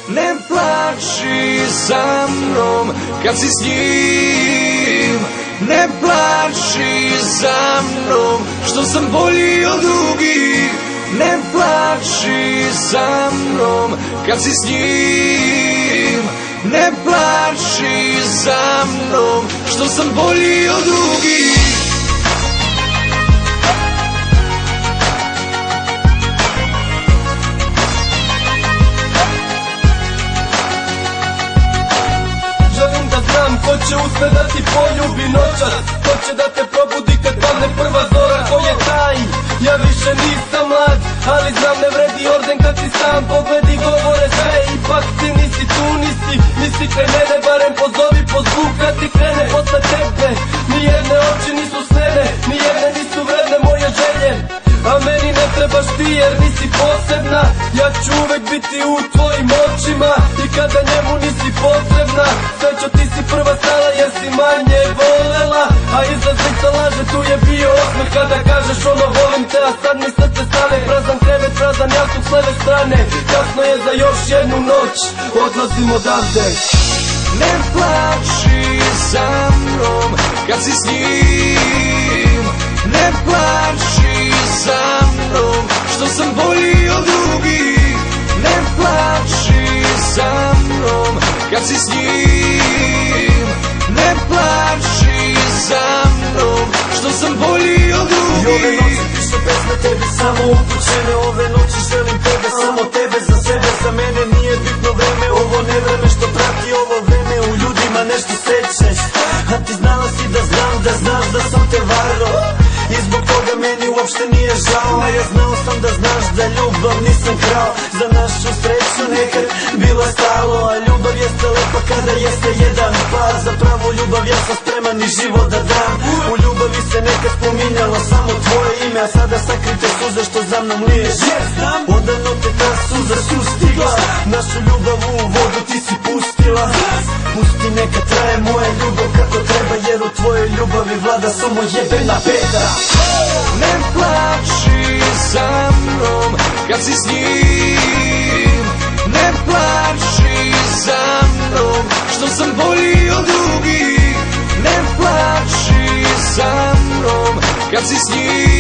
Ne plači za mnom kad si s njim. Ne plači za mnom što sam bolji od drugih. Ne plači za mnom kad si s njim. Ne plači za mnom što sam bolji od drugih. Ko će uspe da ti poljubi noćas, ko će da te probudi kad padne prva zora, ko je taj? Ja više nisam mlad, ali znam ne vredi orden kad ti sam pogledi govore sve. Ipak ti nisi tu, nisi kraj mene, barem pozovi po zvuk kad ti krene posle tebe. Nijedne oči nisu snene, nijedne nisu vredne moje želje, a meni ne trebaš ti jer nisi posebna. Ja ću uvek biti u tvojim očima i kada njemu nisi potrebna. Srećo ti si prva stala jer si manje volela, a iza lica laže tu je bio osmeh kada kažeš ono volim te, a sad mi srce stane. Prazan krevet, prazan jastuk s leve strane, kasno je za još jednu noć, odlazim odavde. Ne plači za mnom kad si s njim. Ne plači za mnom što sam bolji od drugih. Ne plači za mnom kad si s njim. Ne plači za mnom što sam bolji od drugih. I ove noći piše pesme tebi samo upućene. Ove noći želim tebe, samo tebe za sebe. Za mene nije bitno vreme, ovo ne vreme što prati ovo vreme. U ljudima nešto srećeš, a ti znala si da znam, da znaš da sam te varo. I zbog toga meni uopšte nije žao, a ja znao sam da znaš da ljubav nisam krao. Za našu sreću nekad bilo je stalo, a ljubav jeste lepa kada jeste jedan par. Za pravu ljubav ja sam spreman i život da dam. U ljubavi se nekad spominjalo samo tvoje ime, a sada sakrite suze što za mnom liješ. Odavno te ta suza sustigla, našu ljubav u vodu ti si pustila. Pusti neka traje moja ljubav kako treba, jer u tvojoj ljubavi vlada samo jebena beda. Ne plači za mnom kad si s njim. Ne plači za mnom što sam bolji od drugih. Ne plači za mnom kad si s njim.